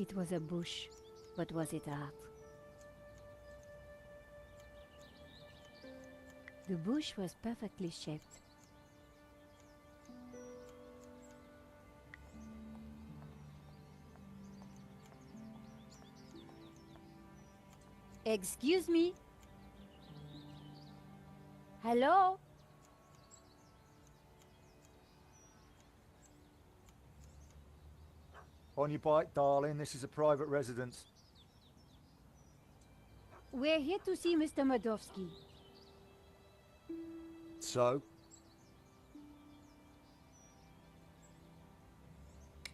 It was a bush, but was it art? The bush was perfectly shaped. Excuse me? Hello? On your bike, darling. This is a private residence. We're here to see Mr. Madovsky. So?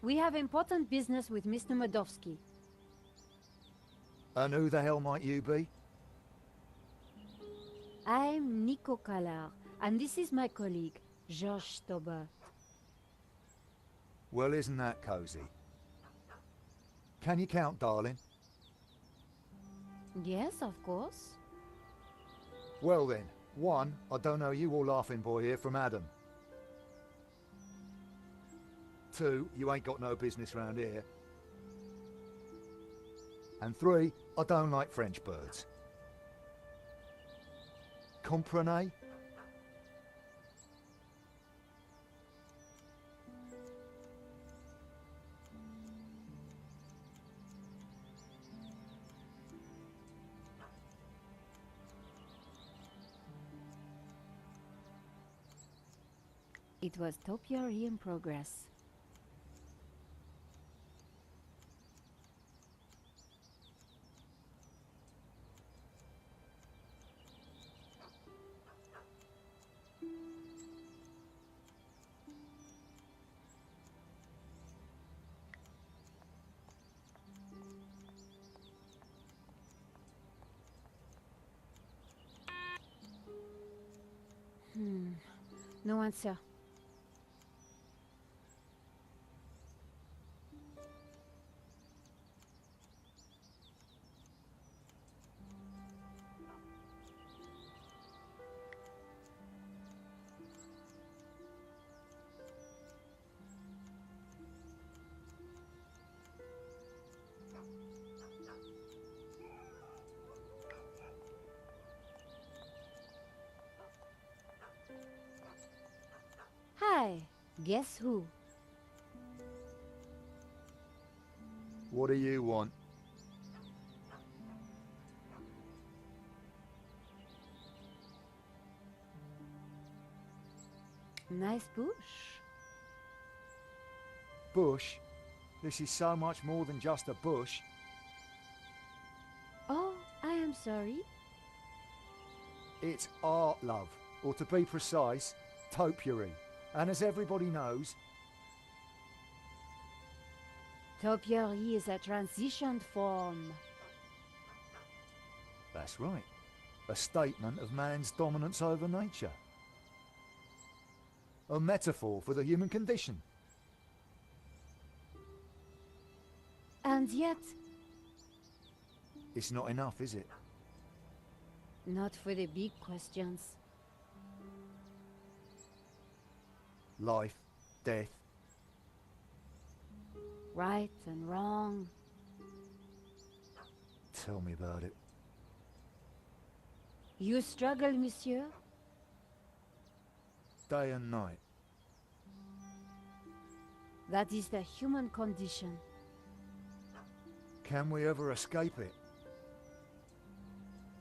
We have important business with Mr. Madovsky. And who the hell might you be? I'm Nico Kalar, and this is my colleague, George Stobart. Well, isn't that cozy? Can you count, darling? Yes, of course. Well then, 1, I don't know you or laughing boy here from Adam. 2, you ain't got no business round here. And 3, I don't like French birds. Comprenez? It was topiary in progress. No answer. Hi, guess who? What do you want? Nice bush. Bush? This is so much more than just a bush. Oh, I am sorry. It's art, love. Or to be precise, topiary. And as everybody knows... Topiary is a transition form. That's right. A statement of man's dominance over nature. A metaphor for the human condition. And yet, It's not enough, is it? not for the big questions. Life, death, Right and wrong. tell me about it. You struggle, monsieur? Day and night. That is the human condition. Can we ever escape it?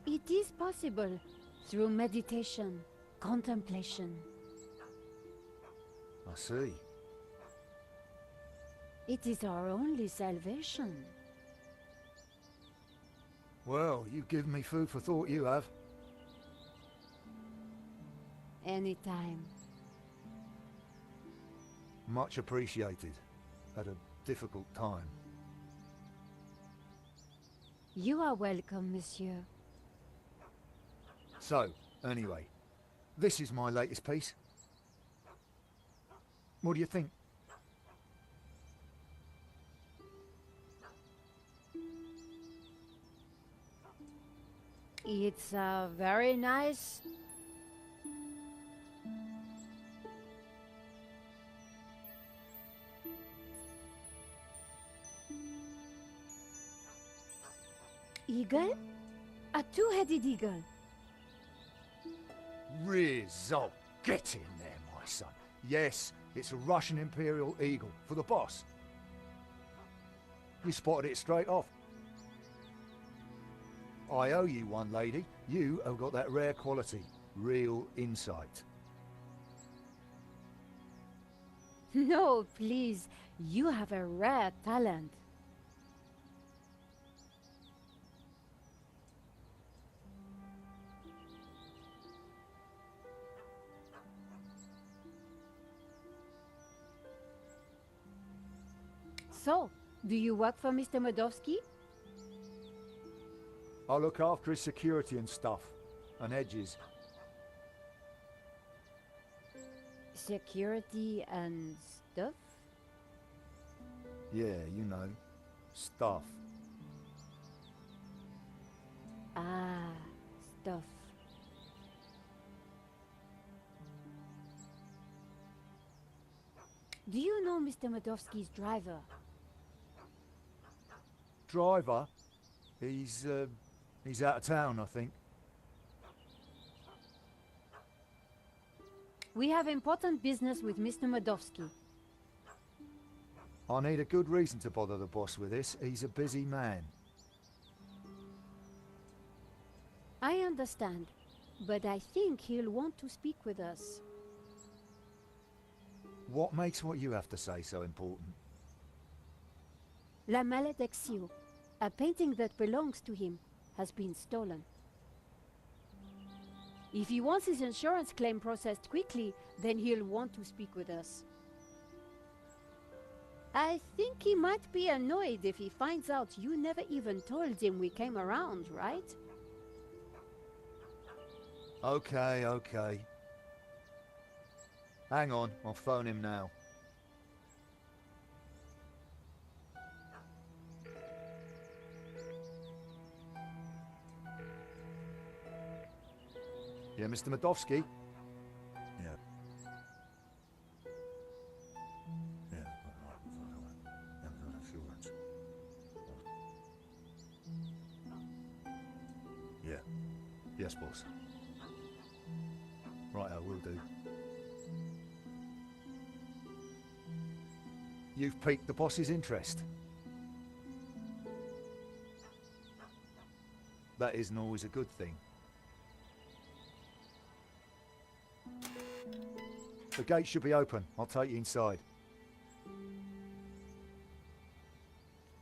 It is possible through meditation, contemplation. I see. It is our only salvation. Well, you've given me food for thought, you have. Anytime. Much appreciated. At a difficult time. You are welcome, monsieur. So, anyway, this is my latest piece. What do you think? It's very nice. Eagle? A two-headed eagle. Rizzo, get in there, my son. Yes, it's a Russian Imperial Eagle for the boss. You spotted it straight off. I owe you one, lady. You have got that rare quality, real insight. No, please. You have a rare talent. So, do you work for Mr. Modowski? I look after his security and stuff, and edges. Security and stuff? Yeah, you know, stuff. Ah, stuff. Do you know Mr. Modowski's driver? Driver? He's out of town, I think. We have important business with Mr. Modowski. I need a good reason to bother the boss with this. He's a busy man. I understand, but I think he'll want to speak with us. What makes what you have to say so important? La Maledicció, a painting that belongs to him, has been stolen. If he wants his insurance claim processed quickly, then he'll want to speak with us. I think he might be annoyed if he finds out you never even told him we came around, right? Okay, okay. Hang on, I'll phone him now. Yeah, Mr. Modowski? Yeah. Yeah. Yes, boss. Right, I will do. You've piqued the boss's interest. That isn't always a good thing. The gate should be open. I'll take you inside.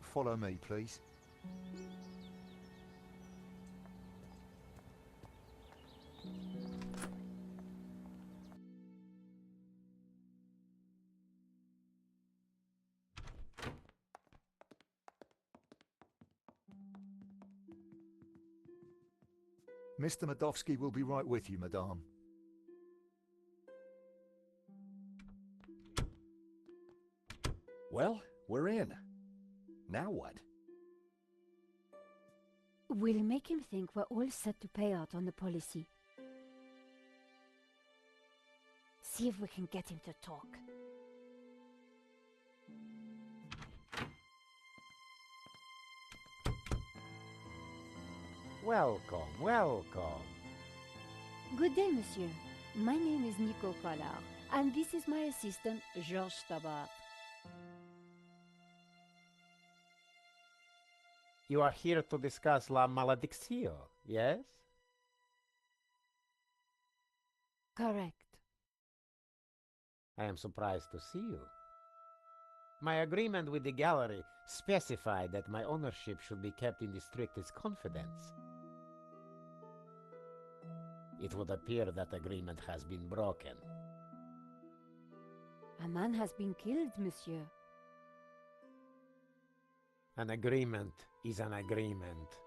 Follow me, please. Mr. Modowski will be right with you, madame. Well, we're in. Now what? We'll make him think we're all set to pay out on the policy. See if we can get him to talk. Welcome, welcome. Good day, monsieur. My name is Nico Collard, and this is my assistant, Georges Tabar. You are here to discuss La Maledicció, yes? Correct. I am surprised to see you. My agreement with the gallery specified that my ownership should be kept in the strictest confidence. It would appear that agreement has been broken. A man has been killed, monsieur. An agreement is an agreement.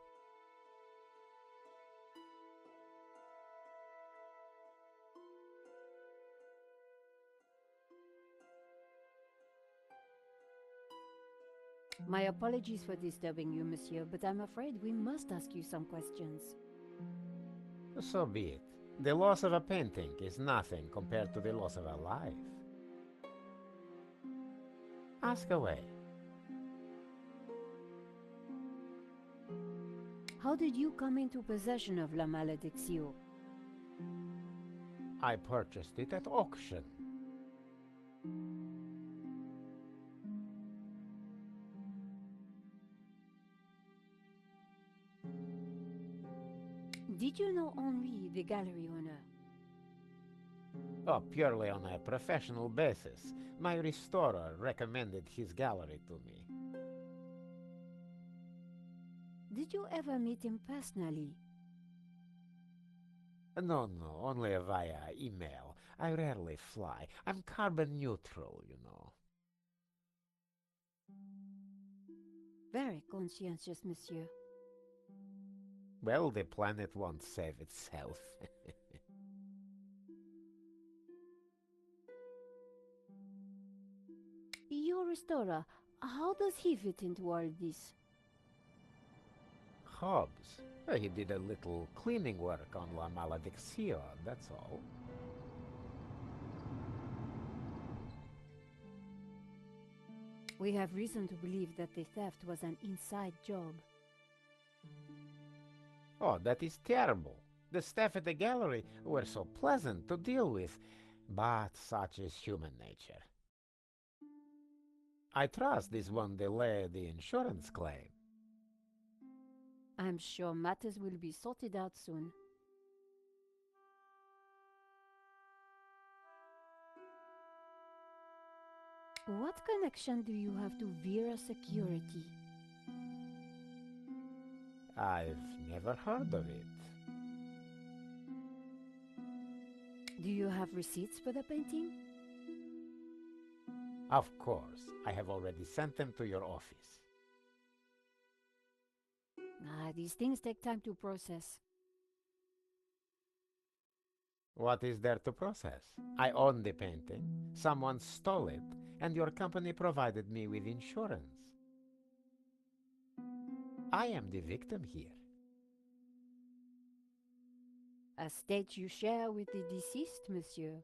My apologies for disturbing you, monsieur, but I'm afraid we must ask you some questions. So be it. The loss of a painting is nothing compared to the loss of a life. Ask away. How did you come into possession of La Malédiction? I purchased it at auction. Did you know Henri, the gallery owner? Oh, purely on a professional basis. My restorer recommended his gallery to me. Did you ever meet him personally? No, only via email. I rarely fly. I'm carbon neutral, you know. Very conscientious, monsieur. Well, the planet won't save itself. Your restorer, how does he fit into all this? Hobbs? He did a little cleaning work on La Malédiction, that's all. We have reason to believe that the theft was an inside job. Oh, that is terrible. The staff at the gallery were so pleasant to deal with, but such is human nature. I trust this won't delay the insurance claim. I'm sure matters will be sorted out soon. What connection do you have to Vera Security? I've never heard of it. Do you have receipts for the painting? Of course, I have already sent them to your office. These things take time to process. What is there to process? I own the painting, someone stole it, and your company provided me with insurance. I am the victim here. A state you share with the deceased, monsieur.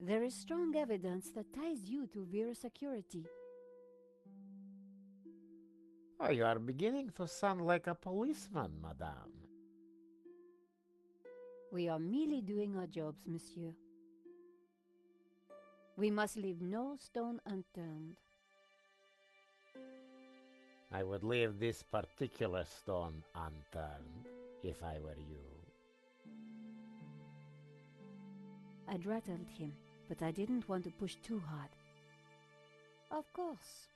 There is strong evidence that ties you to Vera Security. Oh, you are beginning to sound like a policeman, madame. We are merely doing our jobs, monsieur. We must leave no stone unturned. I would leave this particular stone unturned, if I were you. I'd rattled him, but I didn't want to push too hard. Of course.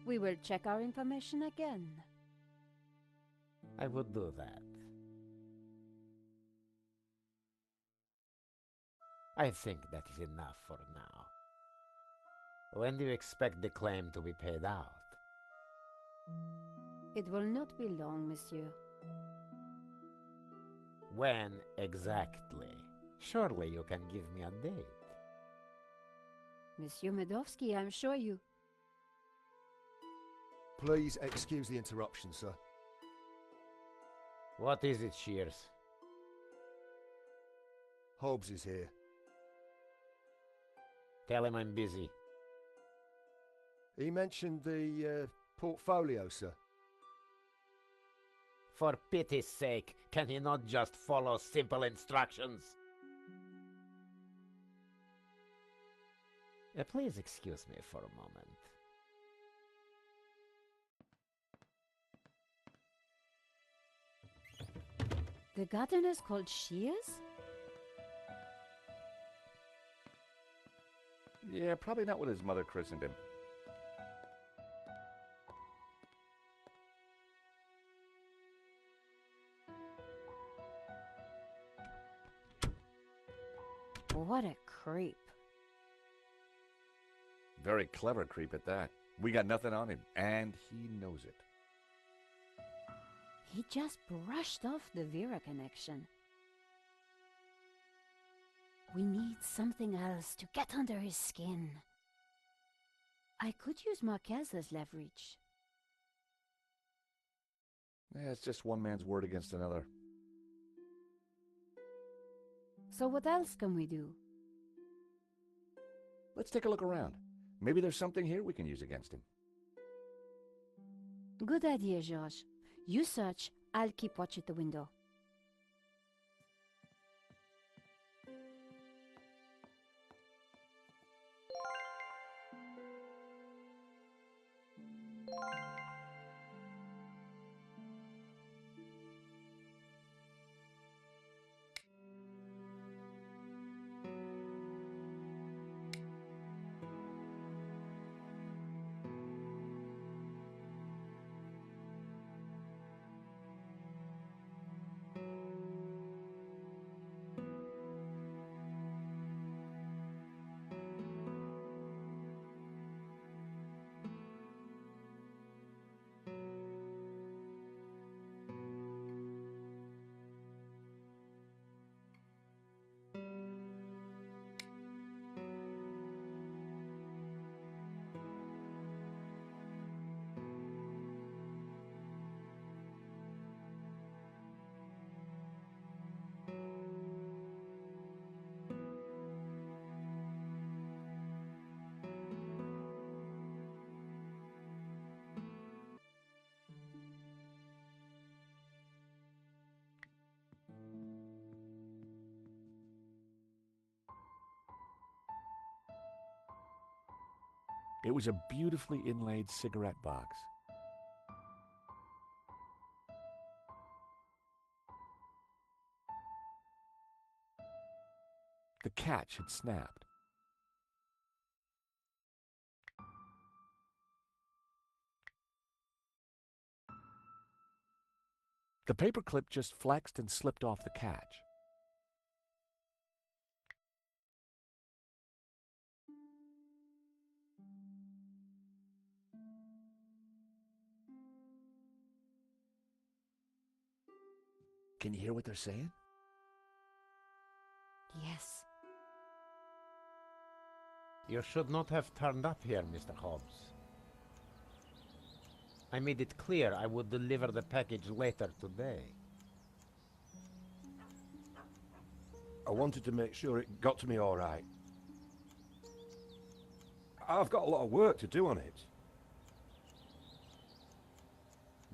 We will check our information again. I would do that. I think that is enough for now. When do you expect the claim to be paid out? It will not be long, monsieur. When exactly? Surely you can give me a date. Monsieur Medovsky, I'm sure you... Please excuse the interruption, sir. What is it, Shears? Hobbs is here. Tell him I'm busy. He mentioned the portfolio, sir. For pity's sake, can he not just follow simple instructions? Please excuse me for a moment. The gardener's called Shears? Yeah, probably not what his mother christened him. What a creep. Very clever creep at that. We got nothing on him, and he knows it. He just brushed off the Vera connection. We need something else to get under his skin. I could use Marquez as leverage. Yeah, it's just one man's word against another. So what else can we do? Let's take a look around. Maybe there's something here we can use against him. Good idea, George. You search, I'll keep watch at the window. It was a beautifully inlaid cigarette box. The catch had snapped. The paperclip just flexed and slipped off the catch. Can you hear what they're saying? Yes. You should not have turned up here, Mr. Hobbs. I made it clear I would deliver the package later today. I wanted to make sure it got to me all right. I've got a lot of work to do on it.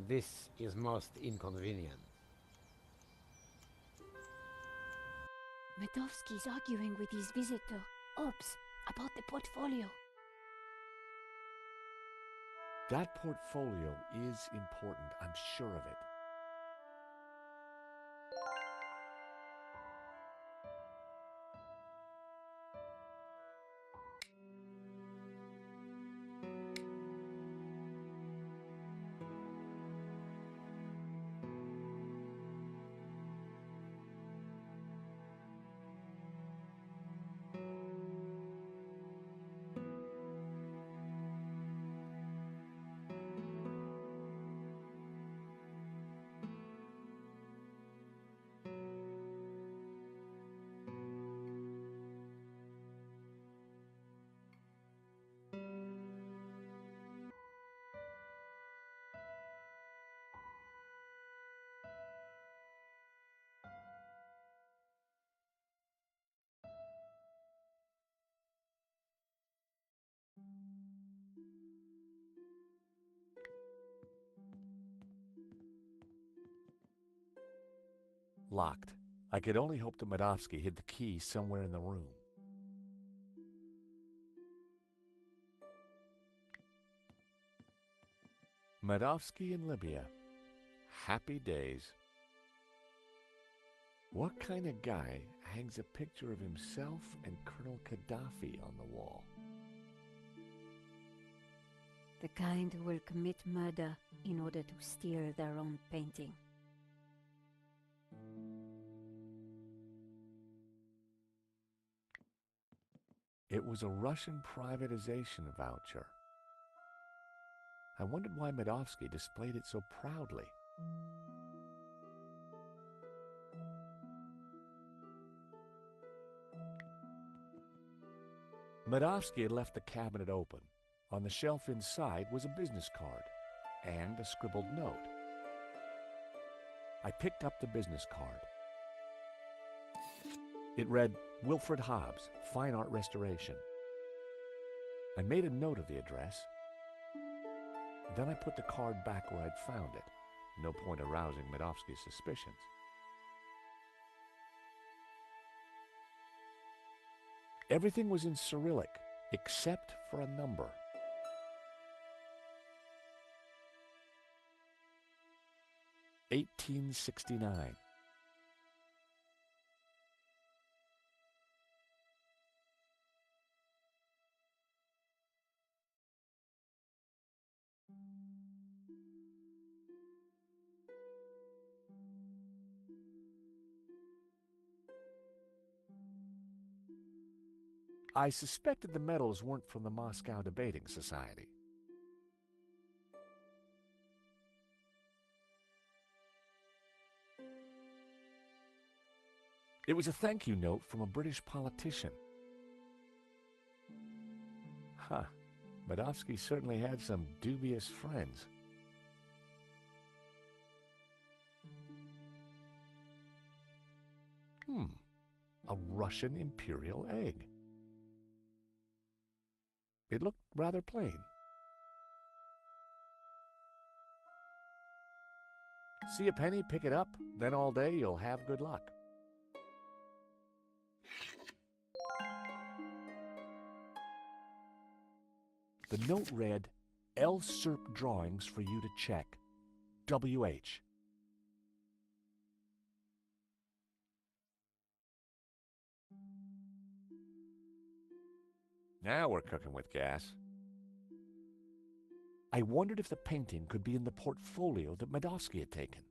This is most inconvenient. Medovsky's arguing with his visitor, Hobbs, about the portfolio. That portfolio is important, I'm sure of it. Locked. I could only hope that Medovsky hid the key somewhere in the room. Medovsky in Libya. Happy days. What kind of guy hangs a picture of himself and Colonel Gaddafi on the wall? The kind who will commit murder in order to steal their own painting. It was a Russian privatization voucher. I wondered why Medovsky displayed it so proudly. Medovsky had left the cabinet open. On the shelf inside was a business card and a scribbled note. I picked up the business card. It read, Wilfred Hobbs, Fine Art Restoration. I made a note of the address. Then I put the card back where I'd found it. No point arousing Medovsky's suspicions. Everything was in Cyrillic, except for a number. "1869. I suspected the medals weren't from the Moscow Debating Society. It was a thank you note from a British politician. Huh. Medovsky certainly had some dubious friends. A Russian imperial egg. It looked rather plain. See a penny, pick it up, then all day you'll have good luck. The note read, L. Serp drawings for you to check. W.H. Now we're cooking with gas. I wondered if the painting could be in the portfolio that Medovsky had taken.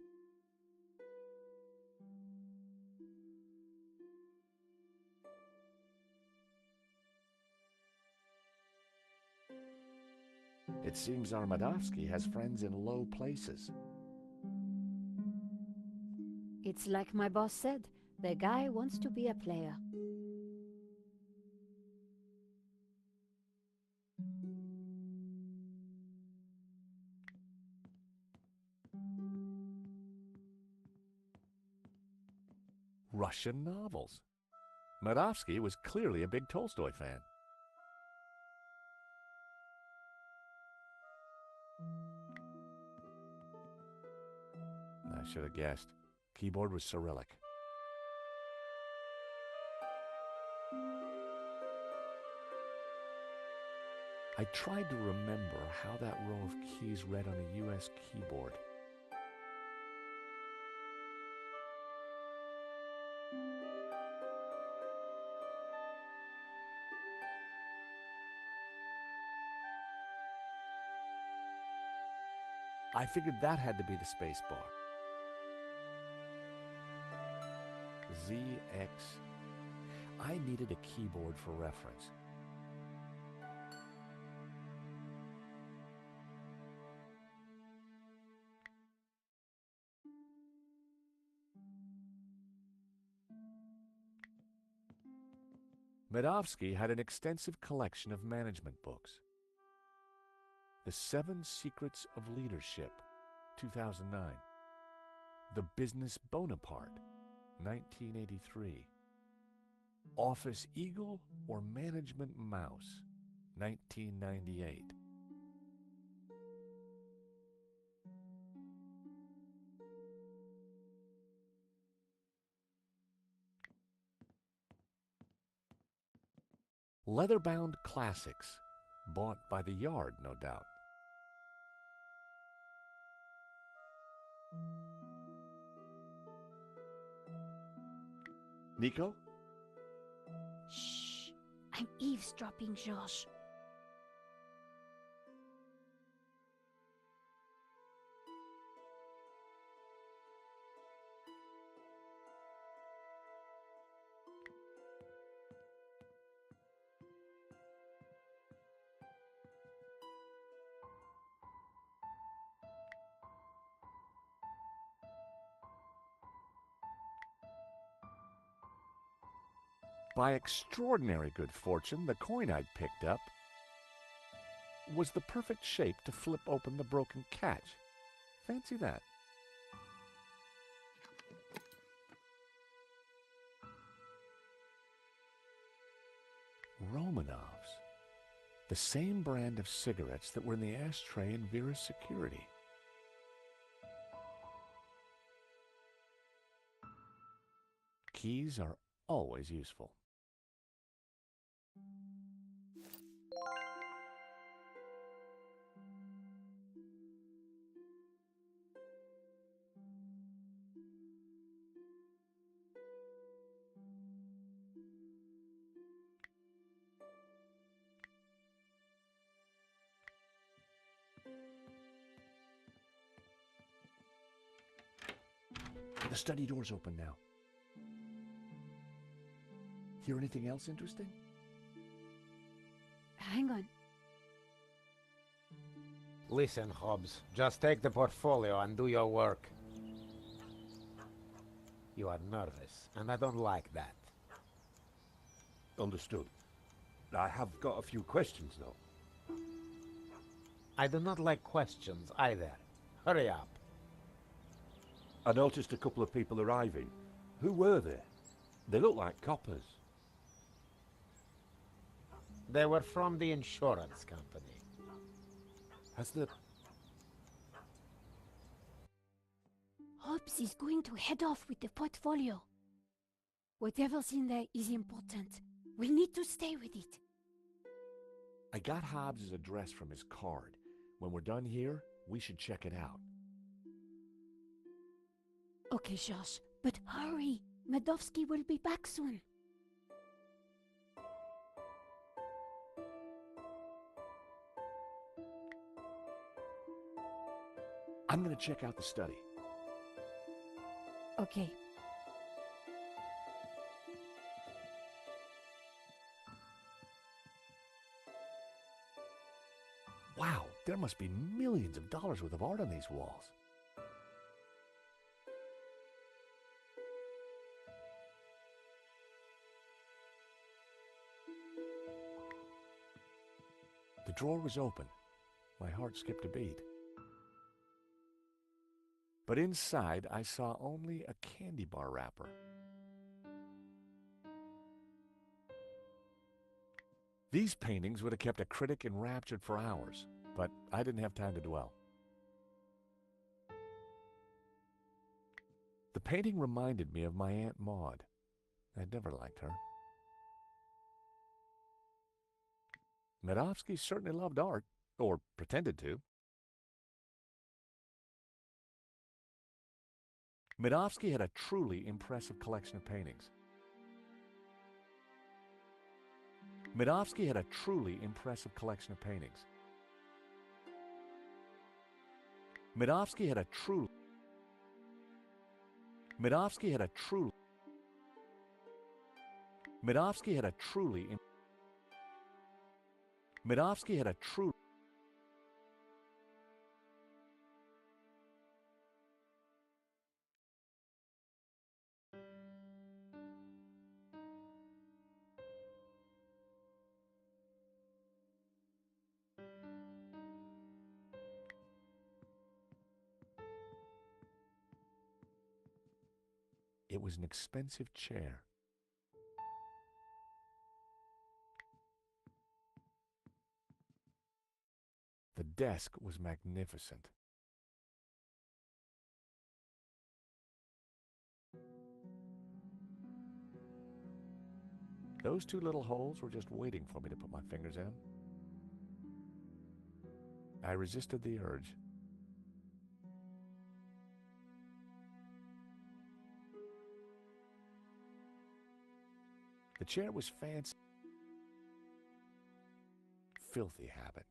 It seems our Medovsky has friends in low places. It's like my boss said, the guy wants to be a player. Russian novels. Medovsky was clearly a big Tolstoy fan. I should have guessed. Keyboard was Cyrillic. I tried to remember how that row of keys read on a U.S. keyboard. I figured that had to be the space bar. ZX. I needed a keyboard for reference. Medovsky had an extensive collection of management books. The 7 Secrets of Leadership, 2009. The Business Bonaparte, 1983. Office Eagle or Management Mouse, 1998. Leather-bound classics, bought by the yard, no doubt. Nico? Shh! I'm eavesdropping, Josh. By extraordinary good fortune, the coin I'd picked up was the perfect shape to flip open the broken catch. Fancy that. Romanovs. The same brand of cigarettes that were in the ashtray in Vera's security. Keys are always useful. The study door's open now. Hear anything else interesting? Hang on. Listen, Hobbs, just take the portfolio and do your work. You are nervous, and I don't like that. Understood. I have got a few questions, though. I do not like questions either. Hurry up. I noticed a couple of people arriving. Who were they? They look like coppers. They were from the insurance company. Has the... Hobbs is going to head off with the portfolio. Whatever's in there is important. We need to stay with it. I got Hobbs' address from his card. When we're done here, we should check it out. Okay, Josh, but hurry. Medovsky will be back soon. I'm gonna check out the study. Okay. Wow, there must be millions of dollars worth of art on these walls. The drawer was open. My heart skipped a beat. But inside, I saw only a candy bar wrapper. These paintings would have kept a critic enraptured for hours, but I didn't have time to dwell. The painting reminded me of my Aunt Maud. I'd never liked her. Medovsky certainly loved art, or pretended to. Medovsky had a truly impressive collection of paintings. Medovsky had a truly impressive collection of paintings. Medovsky had a true... Medovsky had a true... Medovsky had a truly... Medovsky had a true... It was an expensive chair. The desk was magnificent. Those two little holes were just waiting for me to put my fingers in. I resisted the urge. The chair was fancy. Filthy habit.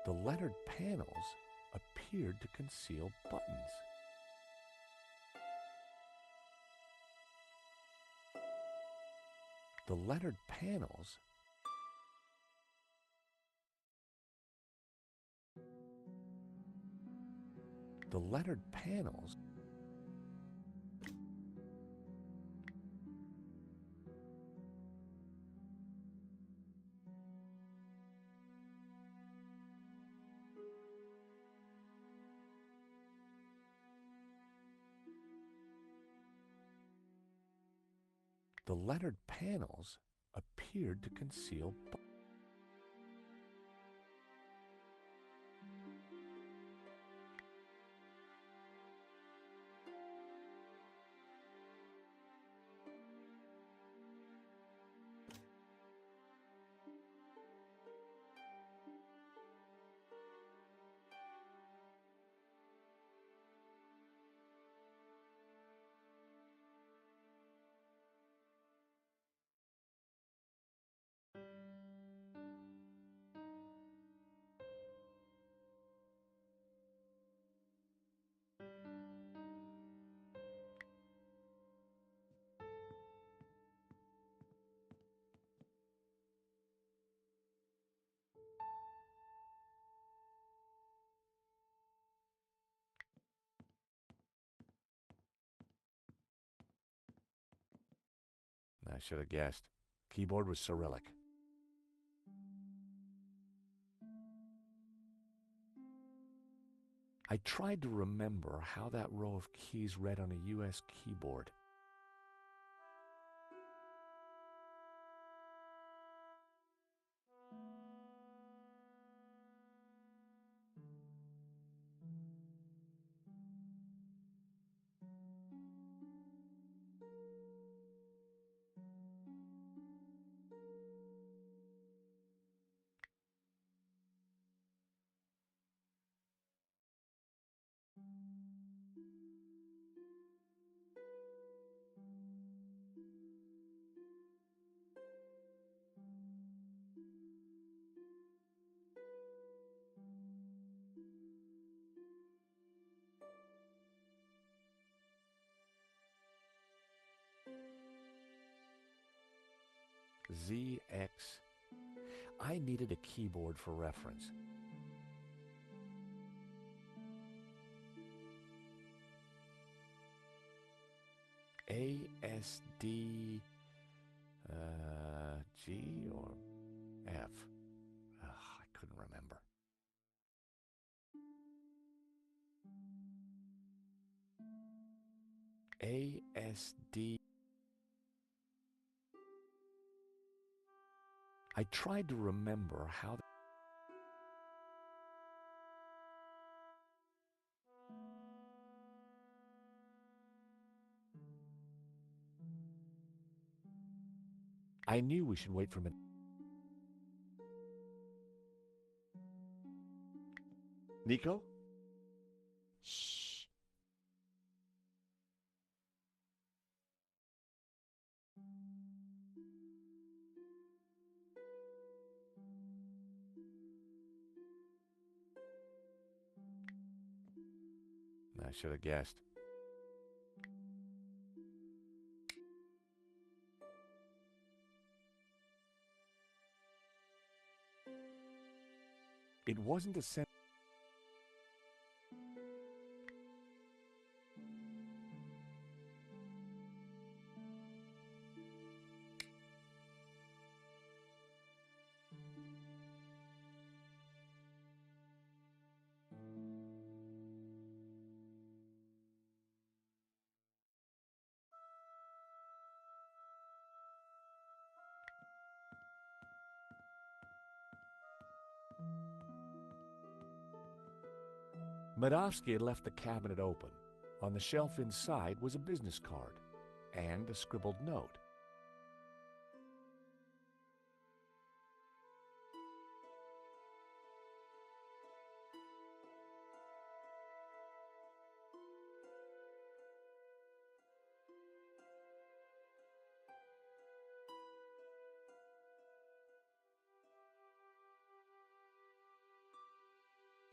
The lettered panels appeared to conceal buttons. The lettered panels The lettered panels. The lettered panels appeared to conceal. I should have guessed. Keyboard was Cyrillic. I tried to remember how that row of keys read on a U.S. keyboard. ZX. I needed a keyboard for reference. ASD G or F? I couldn't remember. ASD. I tried to remember how. I knew we should wait for a minute. Nico? Shh. I should have guessed. It wasn't a sen- Medovsky had left the cabinet open. On the shelf inside was a business card and a scribbled note.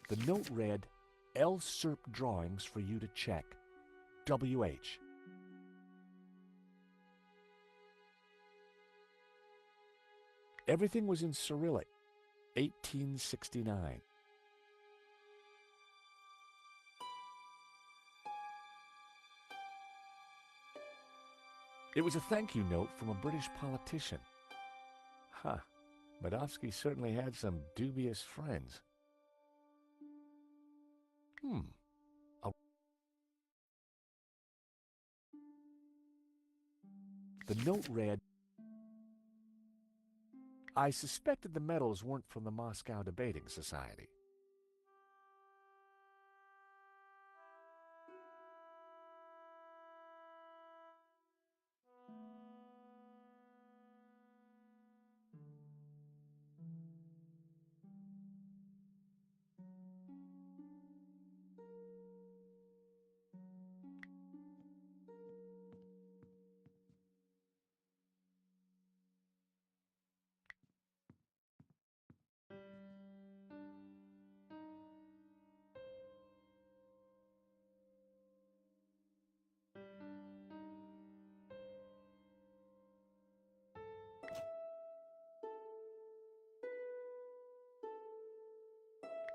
The note read, L-SERP drawings for you to check. W.H. Everything was in Cyrillic. 1869. It was a thank you note from a British politician. Huh. Medovsky certainly had some dubious friends. The note read, I suspected the medals weren't from the Moscow Debating Society.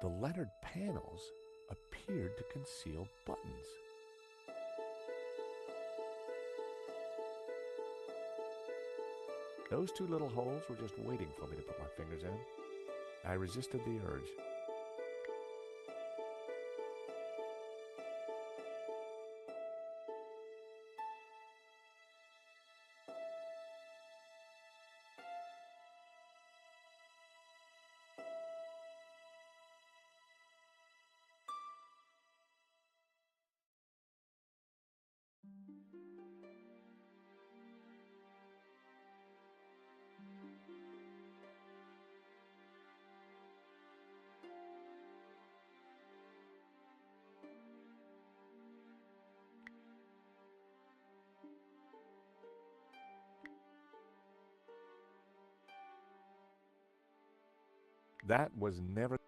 The lettered panels appeared to conceal buttons. Those two little holes were just waiting for me to put my fingers in. I resisted the urge. That was never...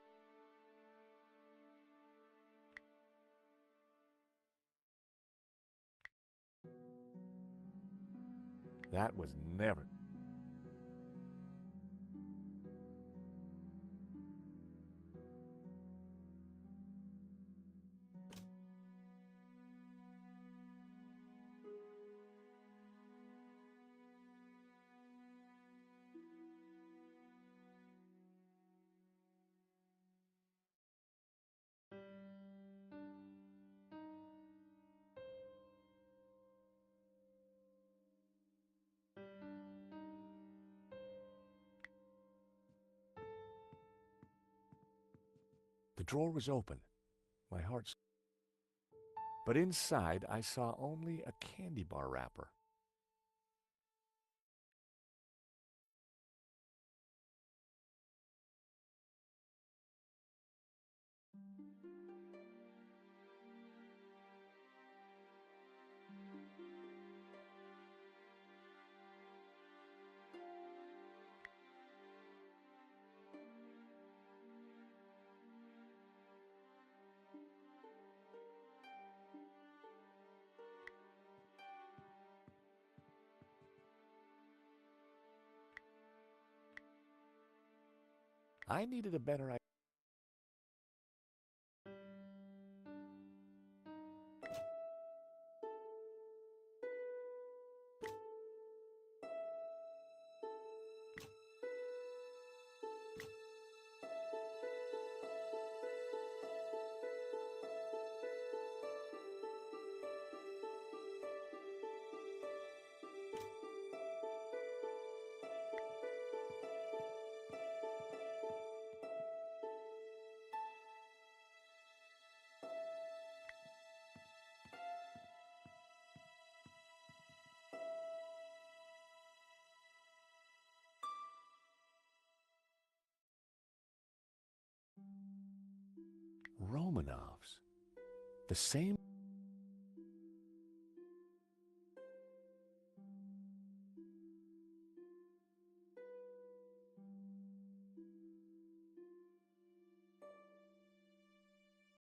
That was never... The drawer was open. My heart... But inside, I saw only a candy bar wrapper. I needed a better idea. Romanovs. The same...